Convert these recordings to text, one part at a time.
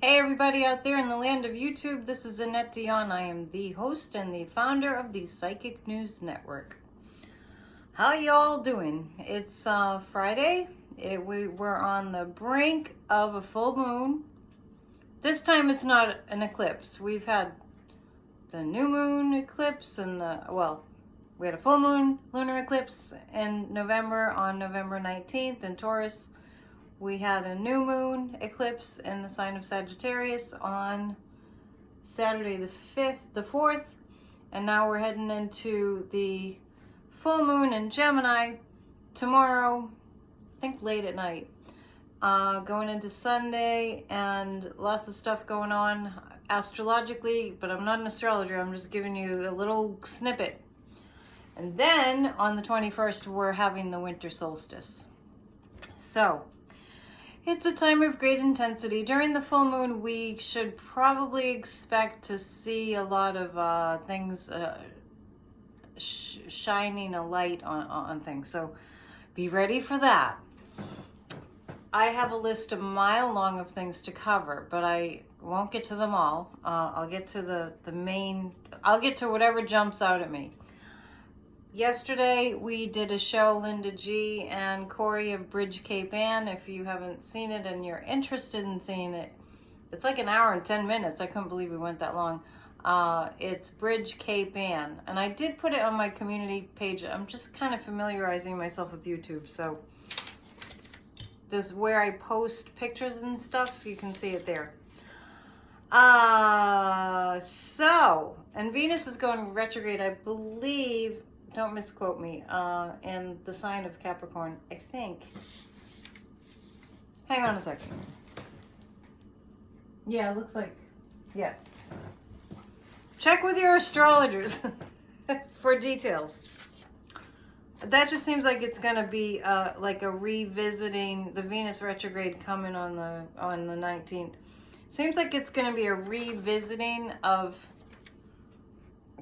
Hey everybody out there in the land of YouTube, this is Annette Dion. I am the host and the founder of the Psychic News Network. How y'all doing? It's Friday. We're on the brink of a full moon. This time it's not an eclipse. We've had the new moon eclipse and we had a full moon lunar eclipse in November on November 19th in Taurus. We had a new moon eclipse in the sign of Sagittarius on Saturday the 4th, and now we're heading into the full moon in Gemini tomorrow, I think late at night, going into Sunday, and lots of stuff going on astrologically, but I'm not an astrologer, I'm just giving you a little snippet. And then on the 21st, we're having the winter solstice. So it's a time of great intensity. During the full moon, we should probably expect to see a lot of things shining a light on things. So be ready for that. I have a list a mile long of things to cover, but I won't get to them all. I'll get to the main, I'll get to whatever jumps out at me. Yesterday, we did a show, Linda G. and Corey of Bridge Cape Ann. If you haven't seen it and you're interested in seeing it, it's like an hour and 10 minutes. I couldn't believe we went that long. It's Bridge Cape Ann. And I did put it on my community page. I'm just kind of familiarizing myself with YouTube. So this is where I post pictures and stuff. You can see it there. And Venus is going retrograde, I believe. Don't misquote me, in the sign of Capricorn, I think. Hang on a second. Yeah, it looks like, yeah. Check with your astrologers for details. That just seems like it's going to be like a revisiting, the Venus retrograde coming on the 19th. Seems like it's going to be a revisiting of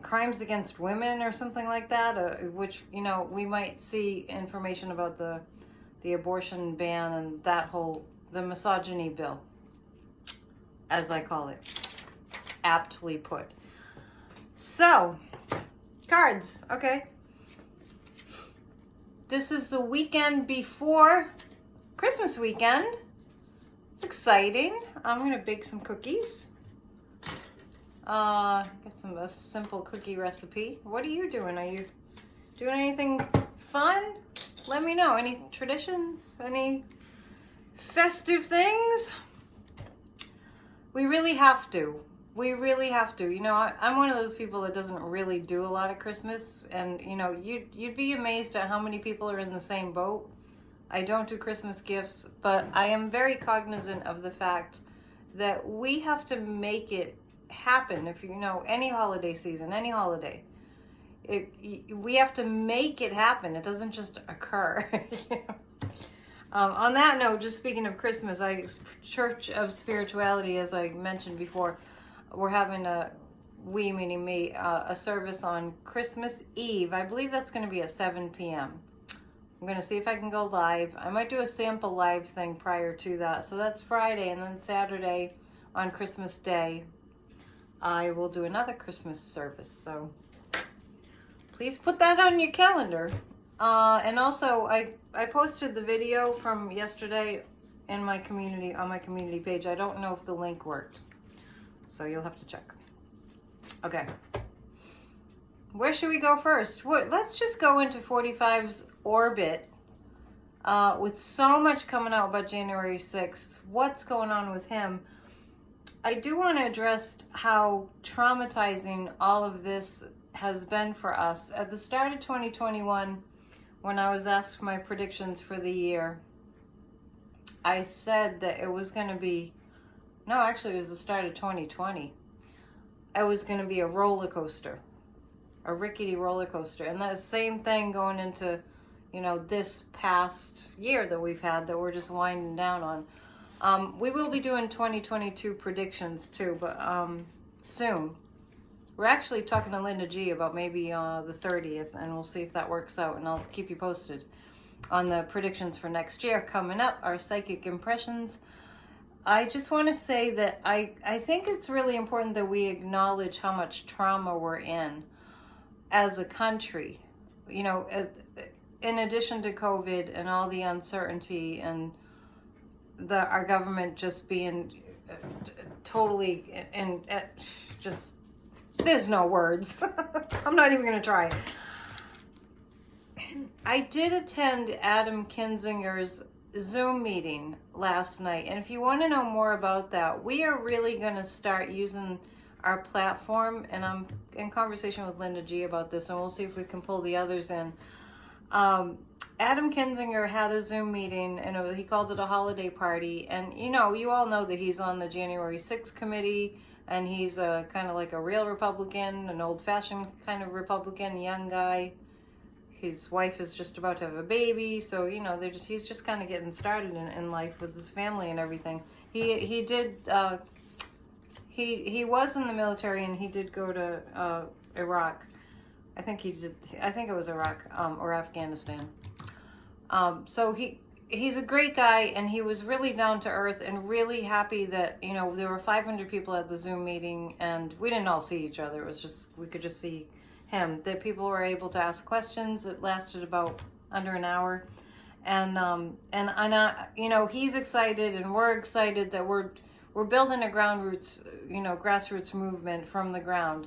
crimes against women or something like that, which, you know, we might see information about the abortion ban and that the misogyny bill, as I call it, aptly put. So, cards, okay. This is the weekend before Christmas weekend. It's exciting. I'm gonna bake some cookies. Get a simple cookie recipe. What are you doing? Are you doing anything fun? Let me know. Any traditions? Any festive things? We really have to. We really have to. You know, I'm one of those people that doesn't really do a lot of Christmas. And, you know, you'd be amazed at how many people are in the same boat. I don't do Christmas gifts, but I am very cognizant of the fact that we have to make it happen. If you know, any holiday season, any holiday, we have to make it happen. It doesn't just occur. You know? On that note, just speaking of Christmas, Church of Spirituality, as I mentioned before, we're having meaning me, a service on Christmas Eve. I believe that's going to be at 7 p.m. I'm going to see if I can go live. I might do a sample live thing prior to that. So that's Friday, and then Saturday on Christmas Day, I will do another Christmas service, so please put that on your calendar. And also, I posted the video from yesterday in my community, on my community page. I don't know if the link worked, so you'll have to check. Okay. Where should we go first? Let's just go into 45's orbit. With so much coming out about January 6th, what's going on with him? I do want to address how traumatizing all of this has been for us. At the start of 2021, when I was asked my predictions for the year, I said that it was going to be, no, actually it was the start of 2020. It was going to be a roller coaster, a rickety roller coaster. And that same thing going into, you know, this past year that we've had that we're just winding down on. We will be doing 2022 predictions too, but soon. We're actually talking to Linda G about maybe the 30th, and we'll see if that works out, and I'll keep you posted on the predictions for next year coming up, our psychic impressions. I just want to say that I think it's really important that we acknowledge how much trauma we're in as a country. You know, in addition to COVID and all the uncertainty and our government just being totally and just, there's no words. I'm not even going to try. I did attend Adam Kinzinger's Zoom meeting last night, and if you want to know more about that, we are really going to start using our platform, and I'm in conversation with Linda G about this, and we'll see if we can pull the others in. Adam Kinzinger had a Zoom meeting, and he called it a holiday party, and you all know that he's on the January 6th committee, and he's kind of like a real Republican, an old-fashioned kind of Republican, young guy. His wife is just about to have a baby, so he's just kind of getting started in life with his family and everything. He was in the military, and he did go to Iraq. I think it was Iraq or Afghanistan. So he's a great guy, and he was really down to earth and really happy that there were 500 people at the Zoom meeting, and we didn't all see each other. It was just, we could just see him, that people were able to ask questions. It lasted about under an hour, and he's excited, and we're excited that we're building a grassroots movement from the ground,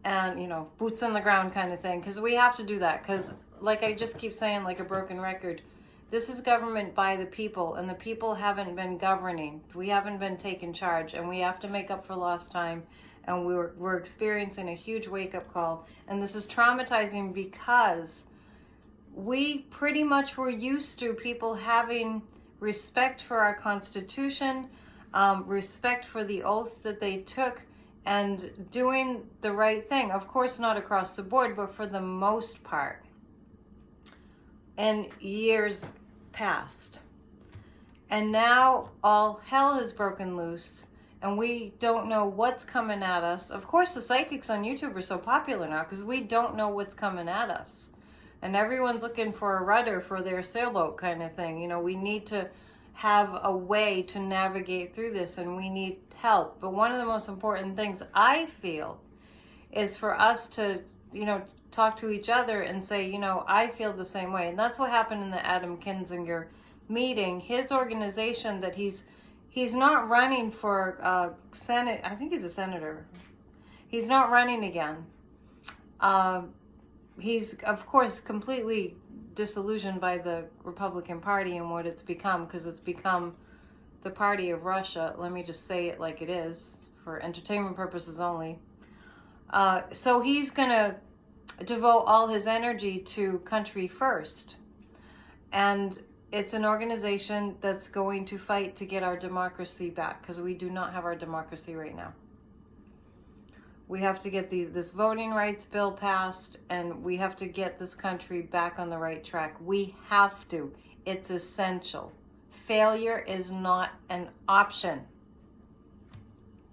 and boots on the ground kind of thing, because we have to do that, because like I just keep saying, like a broken record, this is government by the people, and the people haven't been governing. We haven't been taking charge, and we have to make up for lost time. And we're experiencing a huge wake-up call. And this is traumatizing because we pretty much were used to people having respect for our Constitution, respect for the oath that they took, and doing the right thing. Of course, not across the board, but for the most part. And years passed. And now all hell has broken loose. And we don't know what's coming at us. Of course, the psychics on YouTube are so popular now because we don't know what's coming at us. And everyone's looking for a rudder for their sailboat kind of thing. We need to have a way to navigate through this, and we need help. But one of the most important things I feel is for us to, talk to each other and say, I feel the same way. And that's what happened in the Adam Kinzinger meeting. His organization that he's not running for Senate. I think he's a senator. He's not running again. He's, of course, completely disillusioned by the Republican Party and what it's become, because it's become the party of Russia. Let me just say it like it is, for entertainment purposes only. So he's going to devote all his energy to Country First. And it's an organization that's going to fight to get our democracy back, because we do not have our democracy right now. We have to get this voting rights bill passed, and we have to get this country back on the right track. We have to. It's essential. Failure is not an option.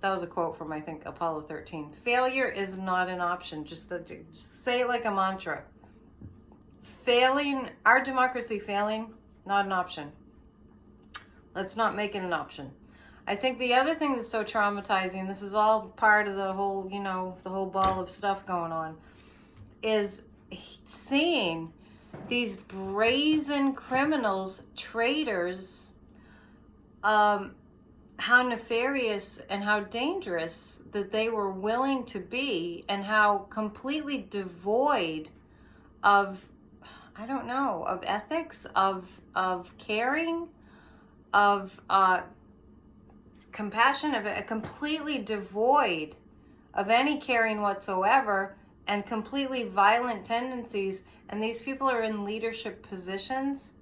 That was a quote from, I think, Apollo 13. Failure is not an option. Just say it like a mantra. Failing, our democracy failing, not an option. Let's not make it an option. I think the other thing that's so traumatizing, this is all part of the whole, the whole ball of stuff going on, is seeing these brazen criminals, traitors, how nefarious and how dangerous that they were willing to be, and how completely devoid of, I don't know, of ethics, of caring, of compassion, of completely devoid of any caring whatsoever, and completely violent tendencies. And these people are in leadership positions.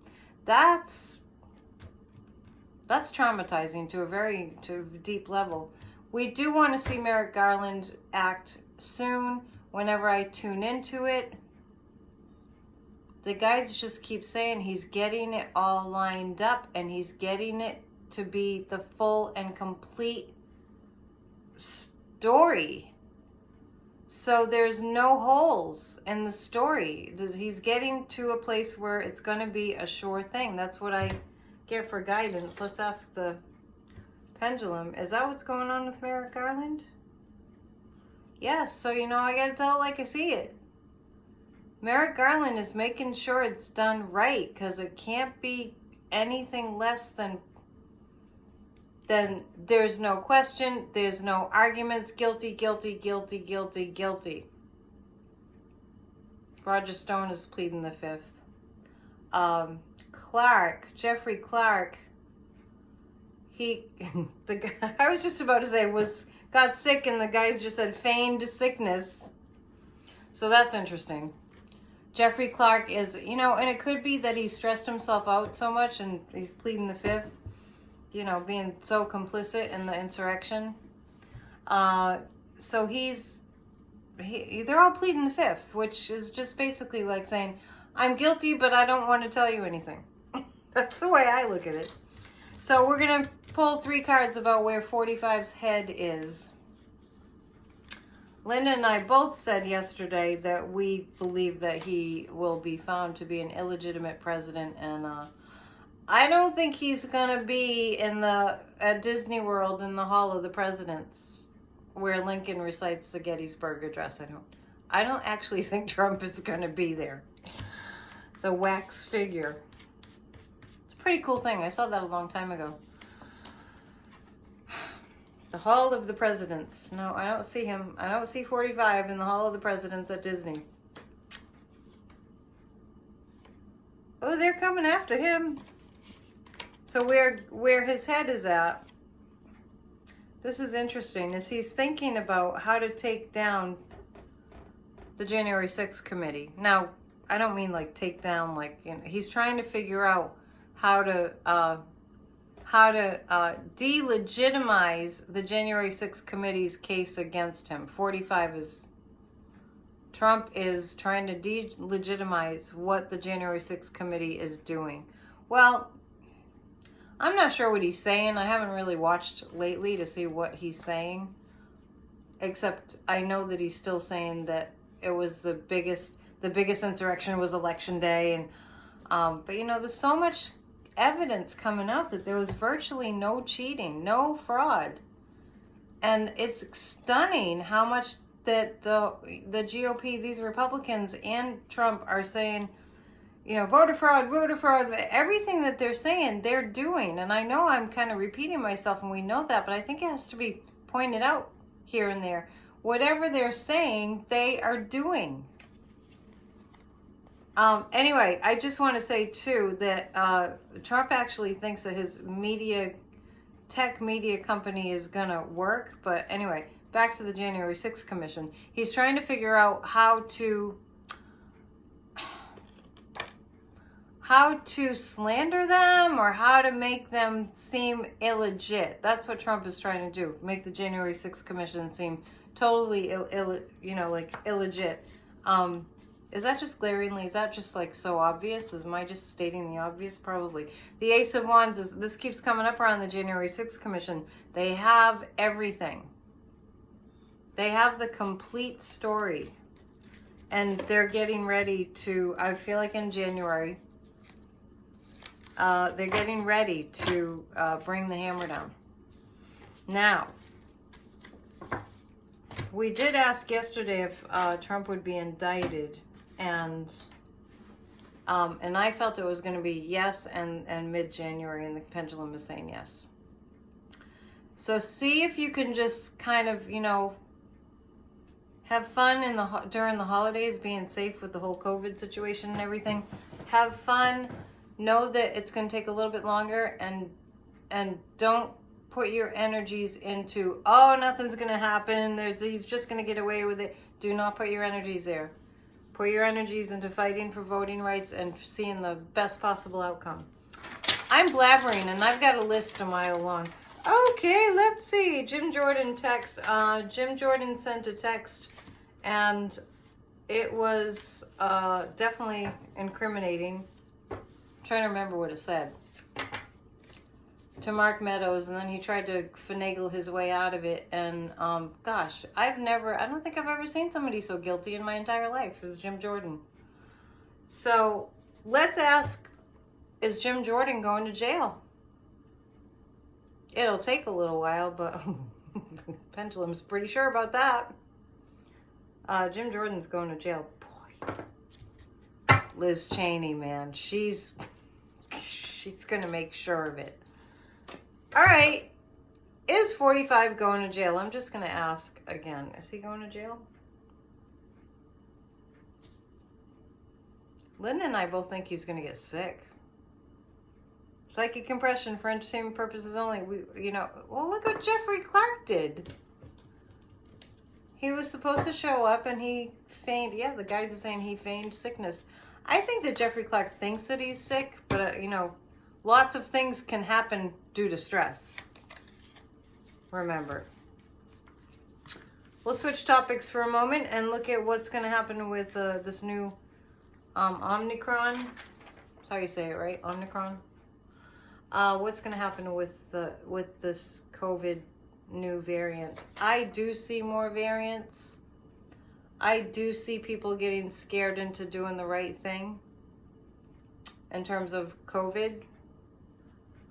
That's traumatizing to a deep level. We do want to see Merrick Garland act soon. Whenever I tune into it, the guys just keep saying he's getting it all lined up, and he's getting it to be the full and complete story. So there's no holes in the story. He's getting to a place where it's going to be a sure thing. That's what I get for guidance. Let's ask the pendulum. Is that what's going on with Merrick Garland? Yes, so you know, I gotta tell it like I see it. Merrick Garland is making sure it's done right, because it can't be anything less than there's no question, there's no arguments, guilty, guilty, guilty, guilty, guilty. Roger Stone is pleading the fifth. Jeffrey Clark, the guy, I was just about to say, got sick, and the guys just said feigned sickness. So that's interesting. Jeffrey Clark is, you know, and it could be that he stressed himself out so much and he's pleading the fifth, you know, being so complicit in the insurrection. So they're all pleading the fifth, which is just basically like saying, I'm guilty, but I don't want to tell you anything. That's the way I look at it. So we're going to pull 3 cards about where 45's head is. Linda and I both said yesterday that we believe that he will be found to be an illegitimate president, and I don't think he's going to be at Disney World in the Hall of the Presidents where Lincoln recites the Gettysburg Address. I don't actually think Trump is going to be there. The wax figure. It's a pretty cool thing. I saw that a long time ago. The Hall of the Presidents. No, I don't see him. I don't see 45 in the Hall of the Presidents at Disney. Oh, they're coming after him. So where his head is at, this is interesting, is he's thinking about how to take down the January 6th committee. Now, I don't mean like take down, like, you know, he's trying to figure out how to delegitimize the January 6th committee's case against him. 45 is, Trump is trying to delegitimize what the January 6th committee is doing. Well, I'm not sure what he's saying. I haven't really watched lately to see what he's saying, except I know that he's still saying that it was the biggest insurrection was Election Day, and but you know, there's so much evidence coming out that there was virtually no cheating, no fraud, and it's stunning how much that the GOP, these Republicans and Trump are saying, you know, voter fraud, everything that they're saying, they're doing. And I know I'm kind of repeating myself, and we know that, but I think it has to be pointed out here and there. Whatever they're saying, they are doing. Anyway, I just want to say, too, that Trump actually thinks that his tech media company is going to work. But anyway, back to the January 6th Commission. He's trying to figure out how to slander them, or how to make them seem illegit. That's what Trump is trying to do. Make the January 6th Commission seem totally illegit. Is that just glaringly? Is that just like so obvious? Am I just stating the obvious? Probably. The Ace of Wands this keeps coming up around the January 6th Commission. They have everything. They have the complete story. And they're getting ready to, I feel like in January, they're getting ready to bring the hammer down. Now, we did ask yesterday if Trump would be indicted, and I felt it was going to be yes and mid-January, and the pendulum is saying yes. So see if you can just kind of, you know, have fun during the holidays, being safe with the whole COVID situation and everything. Have fun. Know that it's going to take a little bit longer, and don't put your energies into, oh, nothing's going to happen, he's just going to get away with it. Do not put your energies there. Put your energies into fighting for voting rights and seeing the best possible outcome. I'm blabbering, and I've got a list a mile long. Okay, let's see. Jim Jordan text. Jim Jordan sent a text, and it was definitely incriminating. I'm trying to remember what it said. To Mark Meadows, and then he tried to finagle his way out of it. And gosh, I don't think I've ever seen somebody so guilty in my entire life as Jim Jordan. So let's ask, is Jim Jordan going to jail? It'll take a little while, but Pendulum's pretty sure about that. Jim Jordan's going to jail. Boy. Liz Cheney, man. She's going to make sure of it. All right. Is 45 going to jail? I'm just going to ask again. Is he going to jail? Linda and I both think he's going to get sick. Psychic compression for entertainment purposes only. Well, look what Jeffrey Clark did. He was supposed to show up and he feigned, yeah, the guides are saying he feigned sickness. I think that Jeffrey Clark thinks that he's sick, but, lots of things can happen due to stress. Remember. We'll switch topics for a moment and look at what's going to happen with this new Omicron. That's how you say it, right? Omicron. What's going to happen with this COVID new variant? I do see more variants. I do see people getting scared into doing the right thing in terms of COVID.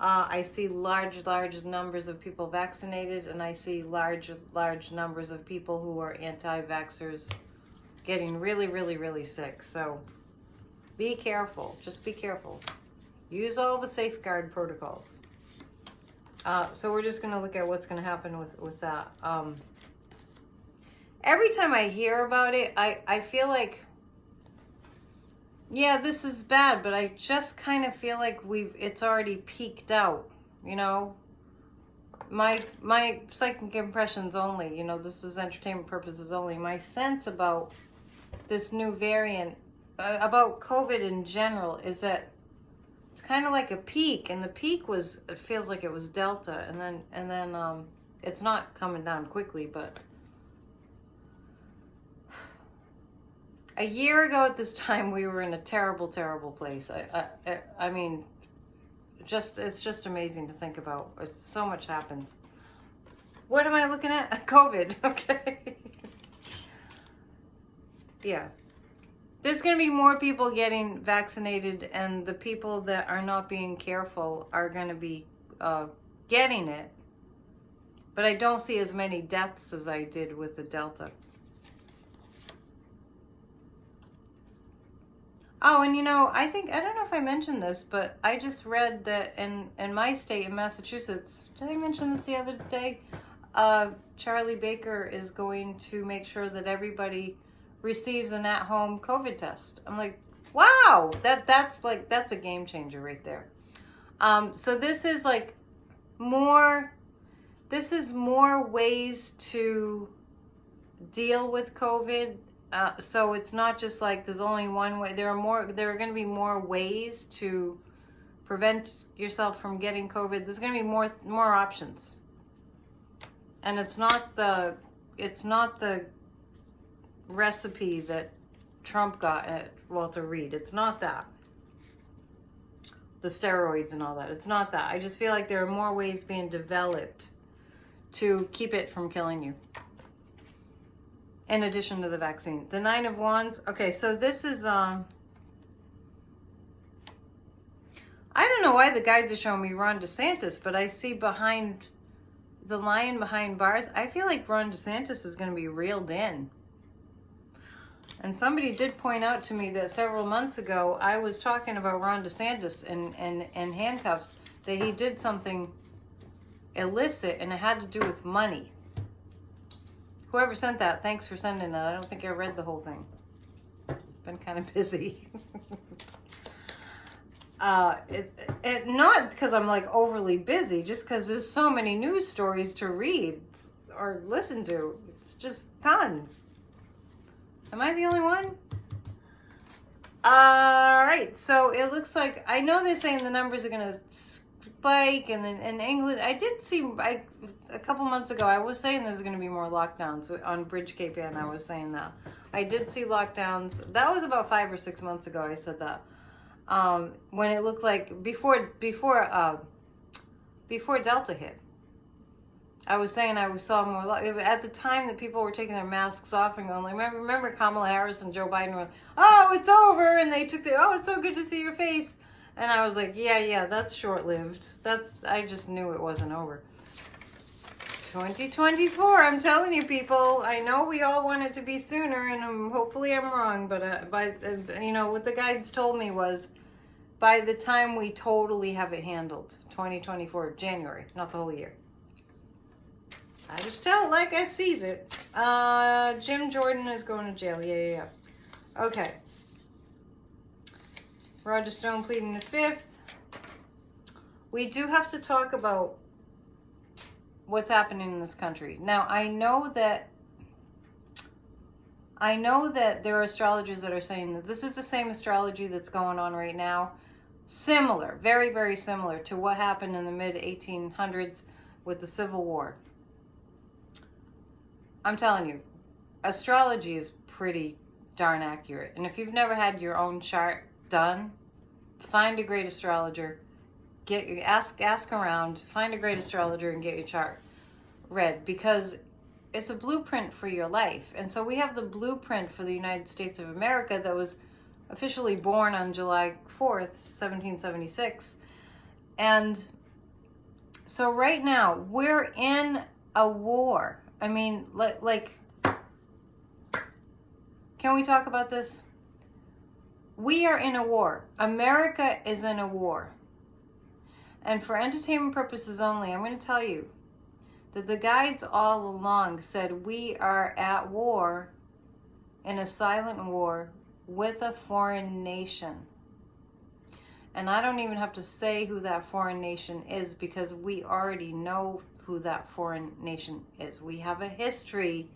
I see large numbers of people vaccinated, and I see large numbers of people who are anti-vaxxers getting really sick. So be careful. Just be careful. Use all the safeguard protocols. So we're just going to look at what's going to happen with that. Every time I hear about it, I feel like, yeah, this is bad, but I just kind of feel like it's already peaked out, My psychic impressions only, this is entertainment purposes only. My sense about this new variant, about COVID in general, is that it's kind of like a peak, and the peak it feels like it was Delta, and then it's not coming down quickly, but a year ago at this time, we were in a terrible place. I mean, it's just amazing to think about. So much happens. What am I looking at? COVID, okay. Yeah. There's going to be more people getting vaccinated, and the people that are not being careful are going to be getting it. But I don't see as many deaths as I did with the Delta. Oh, and I don't know if I mentioned this, but I just read that in my state, in Massachusetts, did I mention this the other day? Charlie Baker is going to make sure that everybody receives an at-home COVID test. I'm like, wow, that's a game changer right there. So this is more ways to deal with COVID. So it's not just like there's only one way. There are going to be more ways to prevent yourself from getting COVID. There's going to be more options. And it's not the recipe that Trump got at Walter Reed. It's not that. The steroids and all that. It's not that. I just feel like there are more ways being developed to keep it from killing you. In addition to the vaccine. The Nine of Wands. Okay, so this is, I don't know why the guides are showing me Ron DeSantis, but I see behind the lion behind bars, I feel like Ron DeSantis is going to be reeled in. And somebody did point out to me that several months ago, I was talking about Ron DeSantis and handcuffs, that he did something illicit, and it had to do with money. Whoever sent that, thanks for sending it. I don't think I read the whole thing. Been kind of busy. Not because I'm like overly busy, just because there's so many news stories to read or listen to. It's just tons. Am I the only one? All right, so it looks like, I know they're saying the numbers are going to spike, and then in England, I did see, a couple months ago, I was saying there's going to be more lockdowns on Bridge Cape Ann. I was saying that. I did see lockdowns. That was about 5 or 6 months ago. I said that. When it looked like before Delta hit. I was saying I saw more at the time that people were taking their masks off and going. Remember Kamala Harris and Joe Biden were, oh, it's over, and they took oh, it's so good to see your face. And I was like, yeah, that's short-lived. I just knew it wasn't over. 2024, I'm telling you, people. I know we all want it to be sooner, and hopefully I'm wrong, but what the guides told me was by the time we totally have it handled, 2024, January, not the whole year. I just tell it like I sees it. Jim Jordan is going to jail. Yeah. Okay. Roger Stone pleading the fifth. We do have to talk about what's happening in this country. Now, I know that there are astrologers that are saying that this is the same astrology that's going on right now. Similar, very, very similar to what happened in the mid-1800s with the Civil War. I'm telling you, astrology is pretty darn accurate. And if you've never had your own chart done, find a great astrologer. Ask around, find a great astrologer and get your chart read, because it's a blueprint for your life. And so we have the blueprint for the United States of America that was officially born on July 4th, 1776. And so right now we're in a war. I mean, like, can we talk about this? We are in a war. America is in a war. And for entertainment purposes only, I'm going to tell you that the guides all along said we are at war, in a silent war, with a foreign nation. And I don't even have to say who that foreign nation is, because we already know who that foreign nation is. We have a history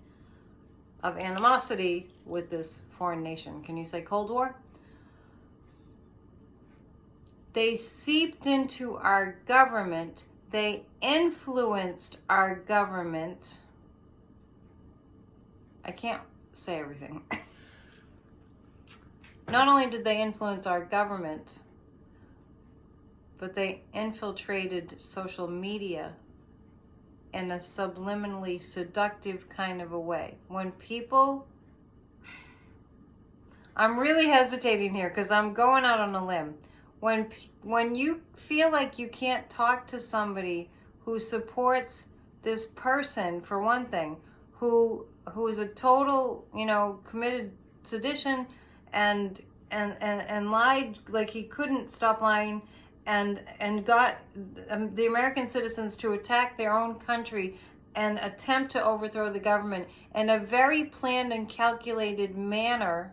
of animosity with this foreign nation. Can you say Cold War? They seeped into our government. They influenced our government. I can't say everything. Not only did they influence our government, but they infiltrated social media in a subliminally seductive kind of a way. When people... I'm really hesitating here because I'm going out on a limb. When you feel like you can't talk to somebody who supports this person, for one thing, who is a total, committed sedition and lied like he couldn't stop lying, and got the American citizens to attack their own country and attempt to overthrow the government in a very planned and calculated manner,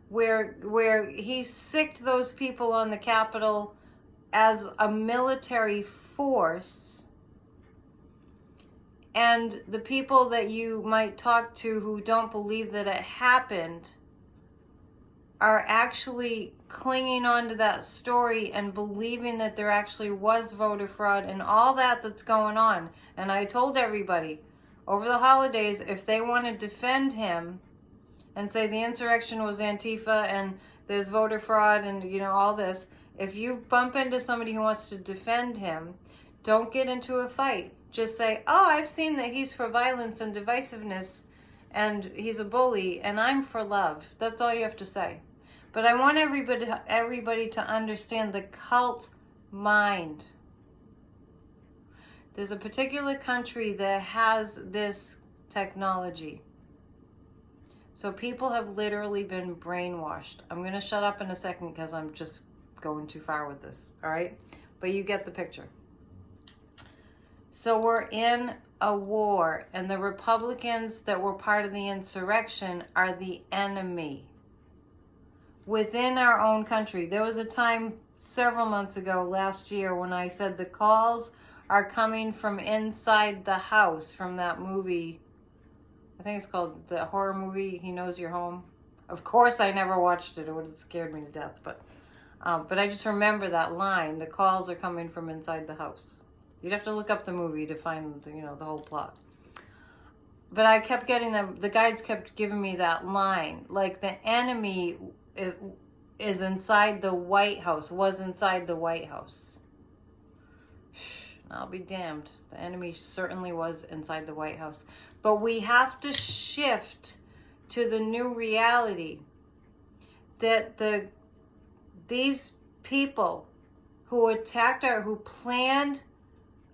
where he sicked those people on the Capitol as a military force. And the people that you might talk to who don't believe that it happened are actually clinging on to that story and believing that there actually was voter fraud and all that's going on. And I told everybody over the holidays, if they want to defend him and say the insurrection was Antifa and there's voter fraud and all this, if you bump into somebody who wants to defend him, don't get into a fight. Just say, oh, I've seen that he's for violence and divisiveness and he's a bully, and I'm for love. That's all you have to say. But I want everybody to understand the cult mind. There's a particular country that has this technology. So people have literally been brainwashed. I'm going to shut up in a second because I'm just going too far with this, all right? But you get the picture. So we're in a war, and the Republicans that were part of the insurrection are the enemy within our own country. There was a time several months ago, last year, when I said the calls are coming from inside the house, from that movie. I think it's called the horror movie, He Knows Your Home. Of course, I never watched it. It would have scared me to death. But I just remember that line, the calls are coming from inside the house. You'd have to look up the movie to find, the whole plot. But I kept getting them, the guides kept giving me that line. Like the enemy is inside the White House, was inside the White House. I'll be damned. The enemy certainly was inside the White House. But we have to shift to the new reality that these people who attacked who planned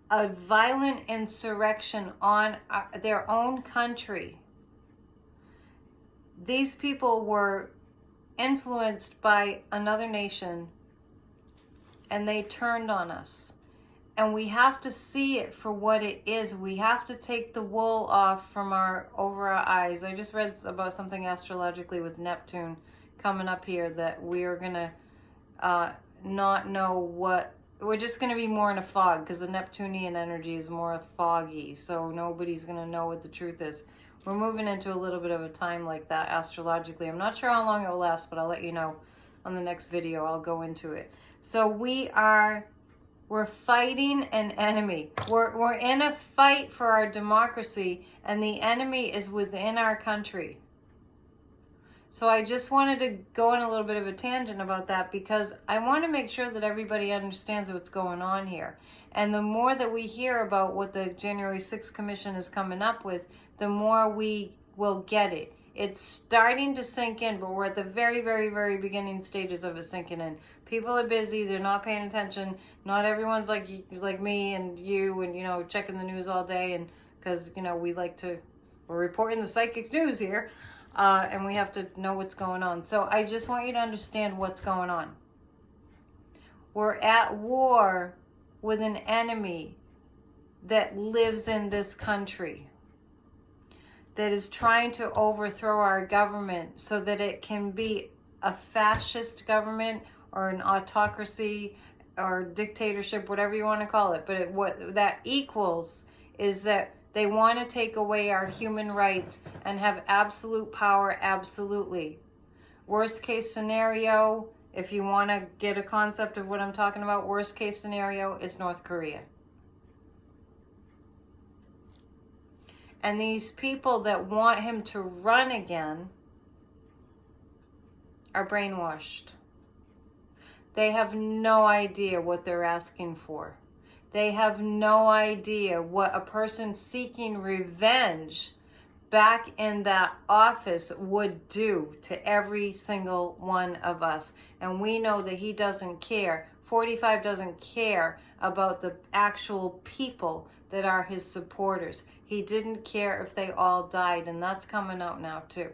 a violent insurrection on their own country. These people were influenced by another nation, and they turned on us. And we have to see it for what it is. We have to take the wool off from over our eyes. I just read about something astrologically with Neptune coming up here, that we are going to not know what. We're just going to be more in a fog, because the Neptunian energy is more foggy. So nobody's going to know what the truth is. We're moving into a little bit of a time like that astrologically. I'm not sure how long it will last, but I'll let you know on the next video. I'll go into it. So we're fighting an enemy. We're in a fight for our democracy, and the enemy is within our country. So I just wanted to go on a little bit of a tangent about that, because I want to make sure that everybody understands what's going on here. And the more that we hear about what the January 6th Commission is coming up with, the more we will get it. It's starting to sink in, but we're at the very, very, very beginning stages of it sinking in. People are busy. They're not paying attention. Not everyone's like me and you and, you know, checking the news all day. And because, you know, we're reporting the psychic news here. And we have to know what's going on. So I just want you to understand what's going on. We're at war with an enemy that lives in this country, that is trying to overthrow our government so that it can be a fascist government or an autocracy or dictatorship, whatever you want to call it. But what that equals is that they want to take away our human rights and have absolute power, absolutely. Worst case scenario, if you want to get a concept of what I'm talking about, worst case scenario is North Korea. And these people that want him to run again are brainwashed. They have no idea what they're asking for. They have no idea what a person seeking revenge back in that office would do to every single one of us. And we know that he doesn't care. 45 doesn't care about the actual people that are his supporters. He didn't care if they all died, and that's coming out now too.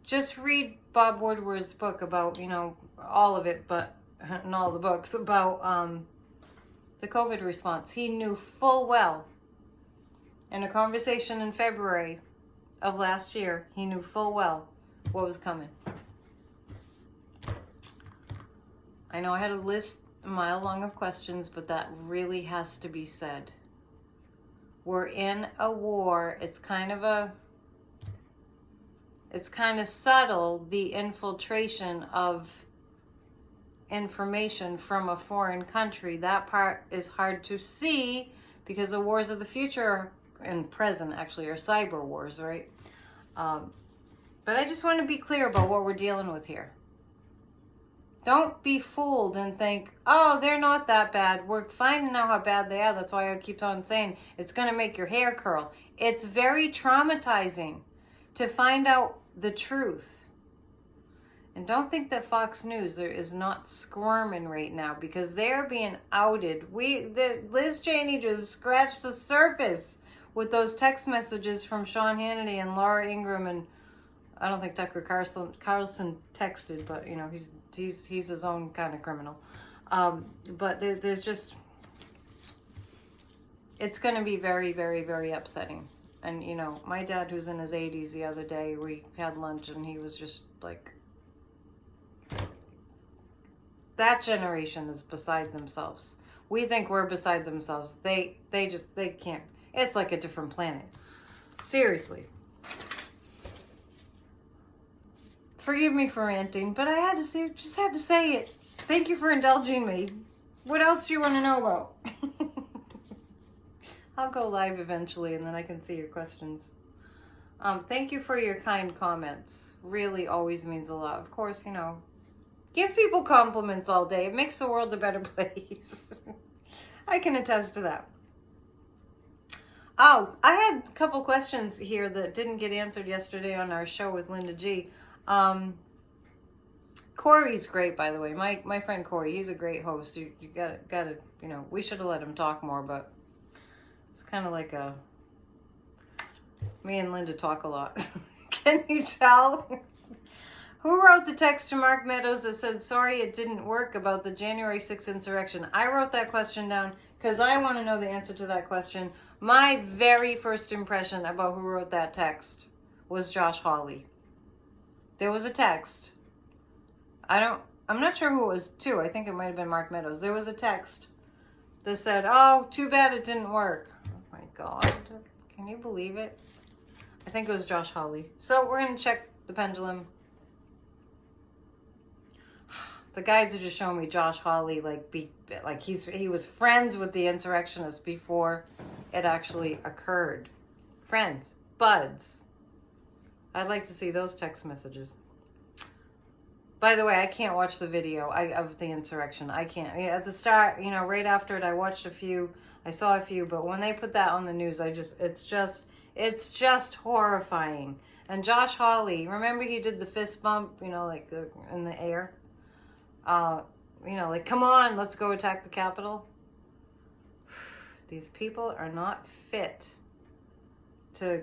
Just read Bob Woodward's book about, you know, all of it, but in all the books about the COVID response. He knew full well, in a conversation in February of last year, he knew full well what was coming. I know I had a list a mile long of questions, but that really has to be said. We're in a war. It's kind of subtle, the infiltration of information from a foreign country. That part is hard to see because the wars of the future and present actually are cyber wars, right? But I just want to be clear about what we're dealing with here. Don't be fooled and think, oh, they're not that bad. We're finding out how bad they are. That's why I keep on saying it's going to make your hair curl. It's very traumatizing to find out the truth. And don't think that Fox News is not squirming right now, because they're being outed. Liz Cheney just scratched the surface with those text messages from Sean Hannity and Laura Ingraham, and I don't think Tucker Carlson texted, but you know he's his own kind of criminal. But there's just, it's going to be very, very, very upsetting. And you know, my dad, who's in his 80s, the other day we had lunch, and he was just like, that generation is beside themselves. We think we're beside themselves. They can't. It's like a different planet. Seriously. Forgive me for ranting, but I had to say, just had to say it. Thank you for indulging me. What else do you want to know about? I'll go live eventually, and then I can see your questions. Thank you for your kind comments. Really always means a lot. Of course, you know, give people compliments all day. It makes the world a better place. I can attest to that. Oh, I had a couple questions here that didn't get answered yesterday on our show with Linda G. Corey's great, by the way. My friend Corey, he's a great host. You gotta, you know, we should have let him talk more, but it's kind of like me and Linda talk a lot. Can you tell? Who wrote the text to Mark Meadows that said, sorry it didn't work about the January 6th insurrection? I wrote that question down because I want to know the answer to that question. My very first impression about who wrote that text was Josh Hawley. There was a text. I'm not sure who it was to. I think it might have been Mark Meadows. There was a text that said, oh, too bad it didn't work. Oh my God. Can you believe it? I think it was Josh Hawley. So we're going to check the pendulum. The guides are just showing me Josh Hawley he was friends with the insurrectionists before it actually occurred. Friends, buds. I'd like to see those text messages. By the way, I can't watch the video of the insurrection. I can't. At the start, you know, right after it, I watched a few. I saw a few, but when they put that on the news, it's just horrifying. And Josh Hawley, remember he did the fist bump, you know, like in the air. You know, like, come on, let's go attack the Capitol. These people are not fit to,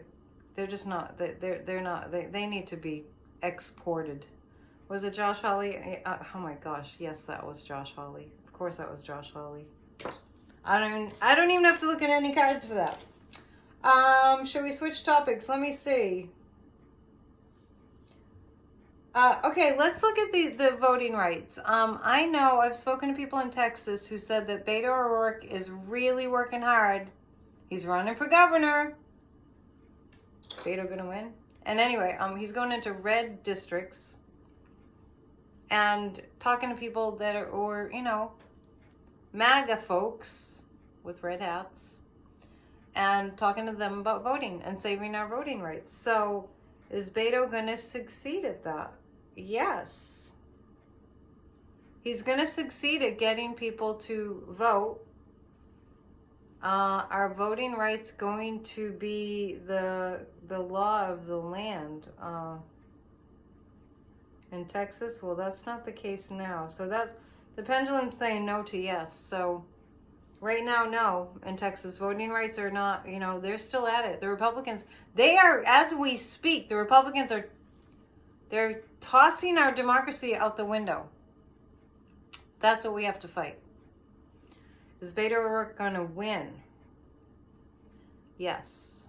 they're just not, they're not, they need to be exported. Was it Josh Hawley? Oh my gosh, yes, that was Josh Hawley. Of course that was Josh Hawley. I don't even have to look at any cards for that. Should we switch topics? Let me see. Okay, let's look at the voting rights. I know I've spoken to people in Texas who said that Beto O'Rourke is really working hard. He's running for governor. Beto gonna win? And anyway, he's going into red districts and talking to people that are, or, you know, MAGA folks with red hats, and talking to them about voting and saving our voting rights. So is Beto going to succeed at that? Yes. He's going to succeed at getting people to vote. Are voting rights going to be the law of the land in Texas? Well, that's not the case now. So that's the pendulum saying no to yes. So right now, no. In Texas, voting rights are not, you know, they're still at it. The Republicans, they are, as we speak, the Republicans are, they're tossing our democracy out the window. That's what we have to fight. Is Beto O'Rourke going to win? Yes.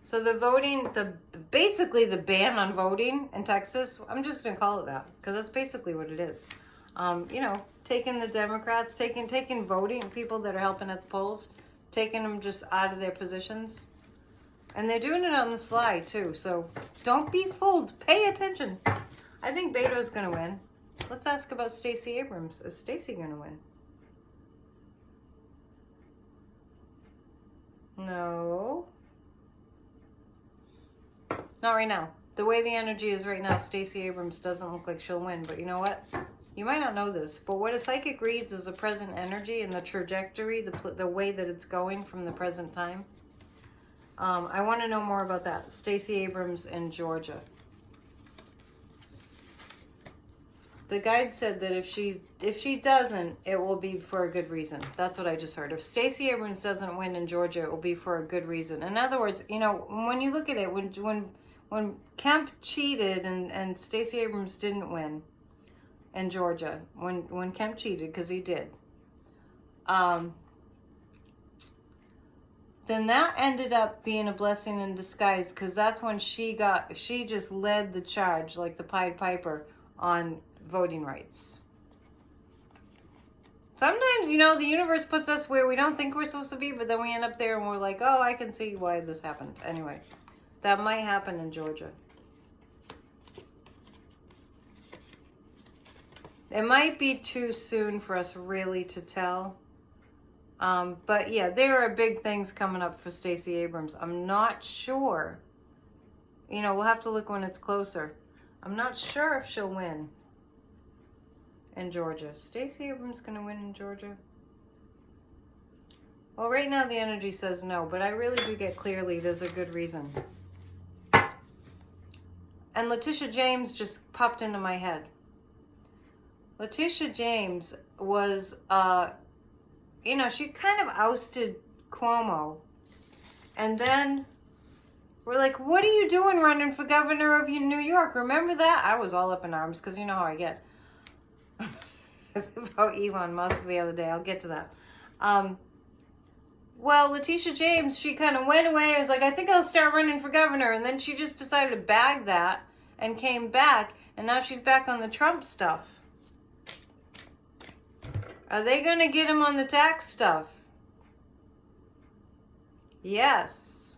So the voting, basically the ban on voting in Texas, I'm just going to call it that because that's basically what it is. You know, taking the Democrats, taking voting, people that are helping at the polls, taking them just out of their positions. And they're doing it on the slide too, so don't be fooled. Pay attention. I think Beto's going to win. Let's ask about Stacey Abrams. Is Stacey going to win? No. Not right now. The way the energy is right now, Stacey Abrams doesn't look like she'll win. But you know what? You might not know this, but what a psychic reads is the present energy and the trajectory, the way that it's going from the present time. I want to know more about that. Stacey Abrams in Georgia. The guide said that if she doesn't, it will be for a good reason. That's what I just heard. If Stacey Abrams doesn't win in Georgia, it will be for a good reason. In other words, you know, when you look at it, when Kemp cheated and Stacey Abrams didn't win in Georgia, when Kemp cheated, because he did, then that ended up being a blessing in disguise, because that's when she just led the charge like the Pied Piper on voting rights. Sometimes, you know, the universe puts us where we don't think we're supposed to be, but then we end up there and we're like, oh, I can see why this happened. Anyway, that might happen in Georgia. It might be too soon for us really to tell. But yeah, there are big things coming up for Stacey Abrams. I'm not sure. You know, we'll have to look when it's closer. I'm not sure if she'll win in Georgia. Stacey Abrams going to win in Georgia? Well, right now the energy says no, but I really do get clearly there's a good reason. And Leticia James just popped into my head. Leticia James was, you know, she kind of ousted Cuomo. And then we're like, what are you doing running for governor of New York? Remember that? I was all up in arms because you know how I get about Elon Musk the other day. I'll get to that. Well, Leticia James, she kind of went away. I was like, I think I'll start running for governor. And then she just decided to bag that and came back. And now she's back on the Trump stuff. Are they going to get him on the tax stuff? Yes.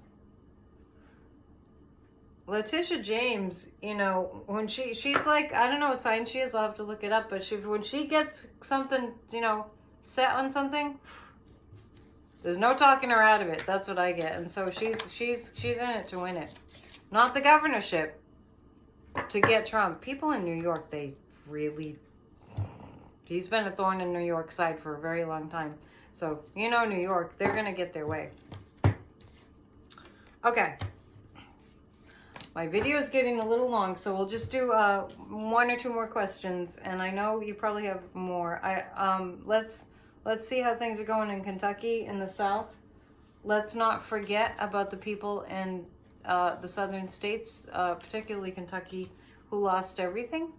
Leticia James, you know, when she's like, I don't know what sign she is, I'll have to look it up, but when she gets something, you know, set on something, there's no talking her out of it. That's what I get. And so she's in it to win it. Not the governorship. To get Trump. People in New York, they really, he's been a thorn in New York's side for a very long time. So, you know, New York, they're going to get their way. Okay. My video is getting a little long, so we'll just do 1 or 2 more questions. And I know you probably have more. Let's see how things are going in Kentucky, in the South. Let's not forget about the people in the southern states, particularly Kentucky, who lost everything.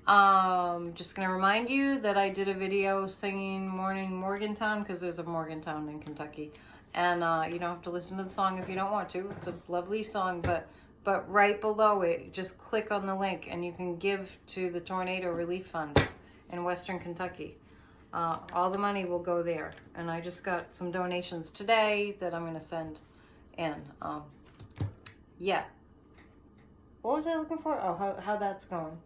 Just going to remind you that I did a video singing Morning Morgantown, because there's a Morgantown in Kentucky. And you don't have to listen to the song if you don't want to. It's a lovely song, but right below it, just click on the link and you can give to the Tornado Relief Fund in Western Kentucky. All the money will go there. And I just got some donations today that I'm going to send in. Yeah. What was I looking for? Oh, how that's going.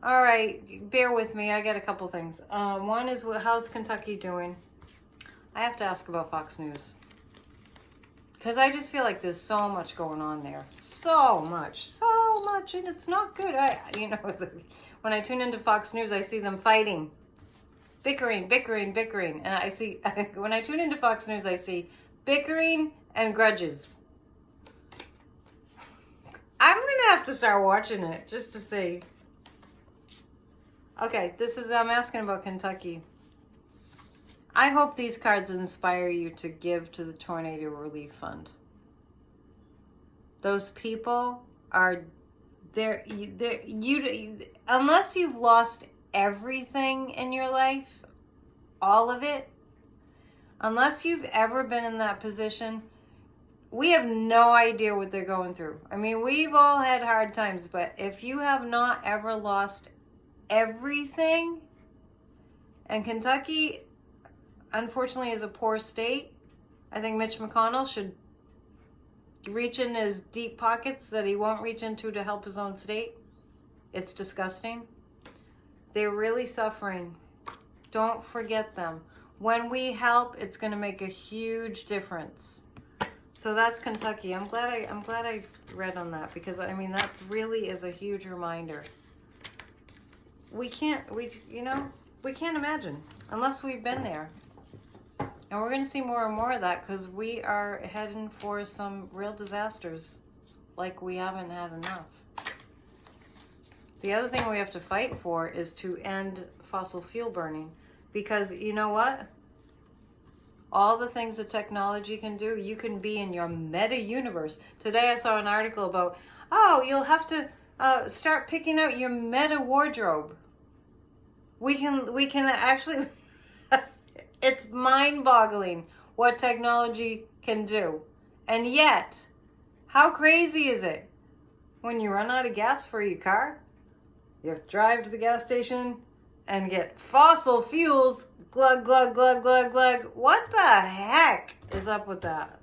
All right, bear with me. I got a couple things. One is, how's Kentucky doing? I have to ask about Fox News. Because I just feel like there's so much going on there. So much, and it's not good. You know, when I tune into Fox News, I see them fighting. Bickering. And I see, when I tune into Fox News, I see bickering and grudges. I'm going to have to start watching it just to see. Okay, I'm asking about Kentucky. I hope these cards inspire you to give to the Tornado Relief Fund. Those people are there. Unless you've lost everything in your life, all of it, unless you've ever been in that position, we have no idea what they're going through. I mean, we've all had hard times, but if you have not ever lost everything, and Kentucky, unfortunately, is a poor state, I think Mitch McConnell should reach in his deep pockets that he won't reach into to help his own state. It's disgusting. They're really suffering. Don't forget them. When we help, it's going to make a huge difference. So that's Kentucky. I'm glad I read on that, because I mean that really is a huge reminder. We can't imagine unless we've been there. And we're going to see more and more of that, because we are heading for some real disasters like we haven't had enough. The other thing we have to fight for is to end fossil fuel burning, because you know what? All the things that technology can do, you can be in your meta universe. Today I saw an article about, you'll have to start picking out your meta wardrobe. We can actually, it's mind-boggling what technology can do. And yet, how crazy is it? When you run out of gas for your car, you have to drive to the gas station and get fossil fuels. Glug, glug, glug, glug, glug. What the heck is up with that?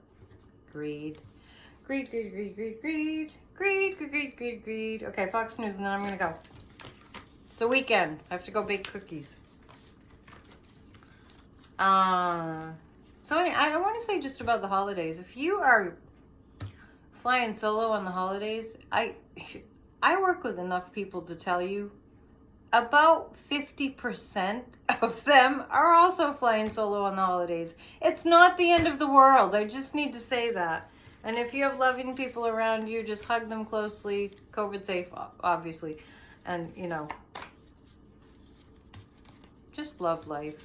Greed. Greed, greed, greed, greed, greed. Greed, greed, greed, greed, greed. Okay, Fox News, and then I'm going to go. It's the weekend. I have to go bake cookies. So anyway, I want to say just about the holidays. If you are flying solo on the holidays, I work with enough people to tell you about 50% of them are also flying solo on the holidays. It's not the end of the world. I just need to say that. And if you have loving people around you, just hug them closely. COVID safe, obviously. And, you know, just love life.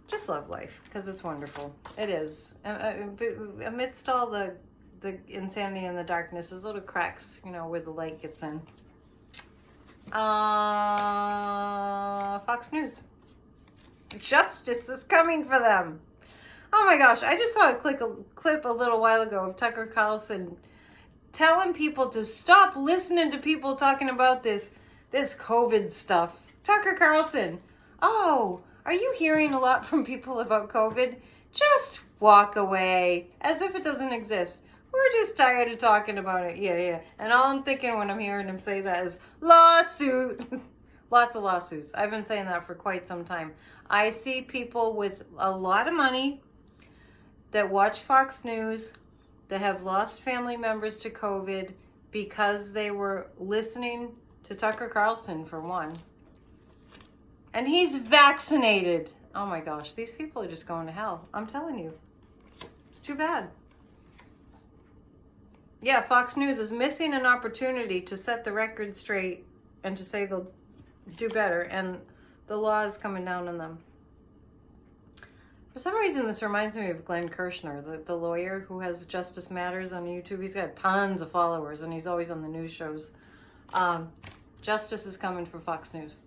Just love life, because it's wonderful. It is. Amidst all the insanity and the darkness, there's little cracks, you know, where the light gets in. Fox News. Justice is coming for them. Oh my gosh, I just saw a clip a little while ago of Tucker Carlson telling people to stop listening to people talking about this COVID stuff. Tucker Carlson, oh, are you hearing a lot from people about COVID? Just walk away, as if it doesn't exist. We're just tired of talking about it. Yeah. And all I'm thinking when I'm hearing him say that is lawsuit. Lots of lawsuits. I've been saying that for quite some time. I see people with a lot of money that watch Fox News that have lost family members to COVID because they were listening to Tucker Carlson, for one. And he's vaccinated. Oh my gosh, these people are just going to hell. I'm telling you. It's too bad. Yeah, Fox News is missing an opportunity to set the record straight and to say they'll do better, and the law is coming down on them. For some reason, this reminds me of Glenn Kirshner, the lawyer who has Justice Matters on YouTube. He's got tons of followers, and he's always on the news shows. Justice is coming for Fox News.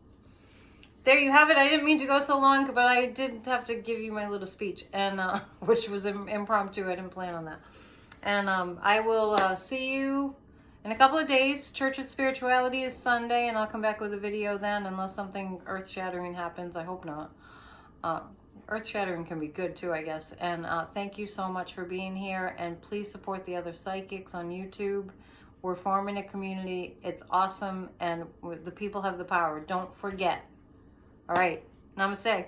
There you have it. I didn't mean to go so long, but I did have to give you my little speech, and which was impromptu. I didn't plan on that. And I will see you in a couple of days. Church of Spirituality is Sunday, and I'll come back with a video then, unless something earth-shattering happens. I hope not. Earth-shattering can be good too, I guess. And thank you so much for being here, and please support the other psychics on YouTube. We're forming a community. It's awesome, and the people have the power. Don't forget. All right. Namaste.